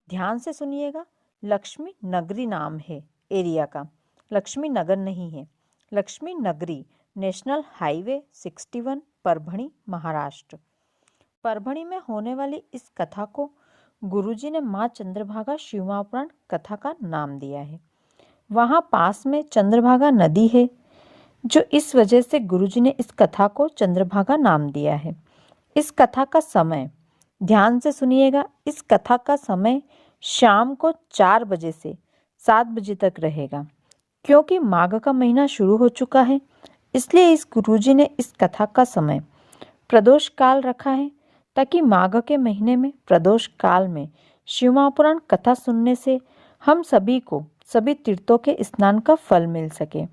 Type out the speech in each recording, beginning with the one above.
ध्यान से सुनिएगा, लक्ष्मी नगरी नाम है एरिया का, लक्ष्मी नगर नहीं है। लक्ष्मी नगरी, नेशनल हाईवे 61, परभणी, महाराष्ट्र। परभणी में होने वाली इस कथा को गुरुजी ने माँ चंद्रभागा शिव महापुराण कथा का नाम दिया है। वहाँ पास में चंद्रभागा नदी है, जो इस वजह से गुरुजी ने इस कथा को चंद्रभागा नाम दिया है। इस कथा का समय, ध्यान से सुनिएगा, इस कथा का समय शाम को 4 बजे से 7 बजे तक रहेगा। क्योंकि माघ का महीना शुरू हो चुका है, इसलिए इस गुरुजी ने इस कथा का समय प्रदोष काल रखा है, ताकि माघ के महीने में प्रदोष काल में शिव महापुराण कथा सुनने से हम सभी को सभी तीर्थों के स्नान का फल मिल सके।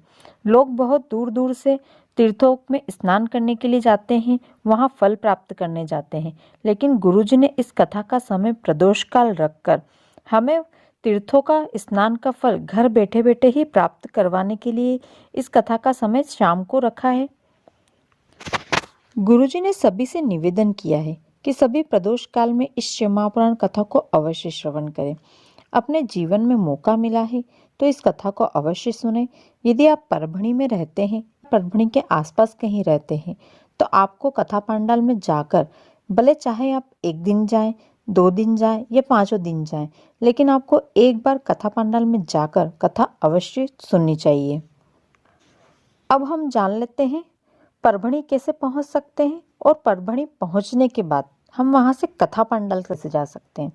लोग बहुत दूर दूर से तीर्थों में स्नान करने के लिए जाते हैं, वहाँ फल प्राप्त करने जाते हैं, लेकिन गुरुजी ने इस कथा का समय प्रदोष काल रखकर हमें तीर्थों का स्नान का फल घर बैठे बैठे ही प्राप्त करवाने के लिए इस कथा का समय शाम को रखा है। गुरुजी ने सभी से निवेदन किया है कि सभी प्रदोष काल में इस शिव महापुराण कथा को अवश्य श्रवण करें। अपने जीवन में मौका मिला है तो इस कथा को अवश्य सुने। यदि आप परभणी में रहते हैं, परभणी के आसपास कहीं रहते हैं, तो आपको कथा पंडाल में जाकर, भले चाहे आप 1 दिन जाएं, 2 दिन जाएं या 5 दिन जाएं, लेकिन आपको एक बार कथा पंडाल में जाकर कथा अवश्य सुननी चाहिए। अब हम जान लेते हैं परभणी कैसे पहुंच सकते हैं और परभणी पहुंचने के बाद हम वहां से कथा पंडाल कैसे जा सकते हैं।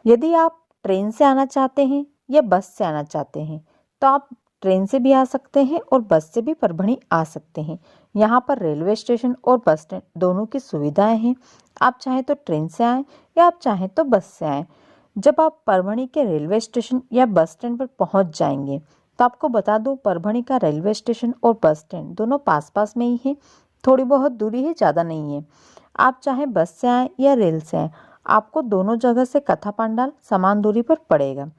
यदि आप ट्रेन से आना चाहते हैं या बस से आना चाहते हैं, तो आप ट्रेन से भी आ सकते हैं और बस से भी परभणी आ सकते हैं। यहाँ पर रेलवे स्टेशन और बस स्टैंड दोनों की सुविधाएं हैं। आप चाहें तो ट्रेन से आएँ या आप चाहें तो बस से आएँ। जब आप परभणी के रेलवे स्टेशन या बस स्टैंड पर पहुँच जाएंगे, तो आपको बता दूं, परभणी का रेलवे स्टेशन और बस स्टैंड दोनों पास पास में ही है, थोड़ी बहुत दूरी है, ज़्यादा नहीं है। आप चाहे बस से आएँ या रेल से आएँ, आपको दोनों जगह से कथा पंडाल समान दूरी पर पड़ेगा।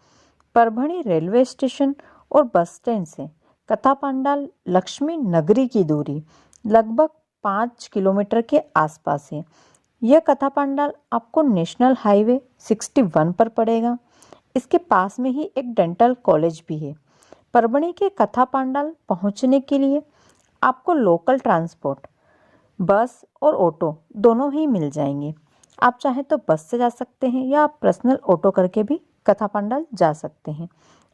परभणी रेलवे स्टेशन और बस स्टैंड से कथा पंडाल लक्ष्मी नगरी की दूरी लगभग 5 किलोमीटर के आसपास है। यह कथा पंडाल आपको नेशनल हाईवे 61 पर पड़ेगा। इसके पास में ही एक डेंटल कॉलेज भी है। परभणी के कथा पंडाल पहुंचने के लिए आपको लोकल ट्रांसपोर्ट, बस और ऑटो दोनों ही मिल जाएंगे। आप चाहें तो बस से जा सकते हैं या आप पर्सनल ऑटो करके भी कथा पंडाल जा सकते हैं।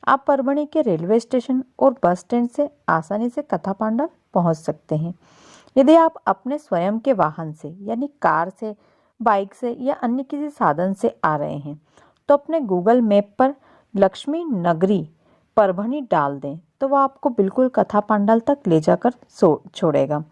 आप परभणी के रेलवे स्टेशन और बस स्टैंड से आसानी से कथा पंडाल पहुंच सकते हैं। यदि आप अपने स्वयं के वाहन से यानी कार से, बाइक से या अन्य किसी साधन से आ रहे हैं, तो अपने गूगल मैप पर लक्ष्मी नगरी परभणी डाल दें, तो वह आपको बिल्कुल कथा पंडाल तक ले जाकर छोड़ेगा।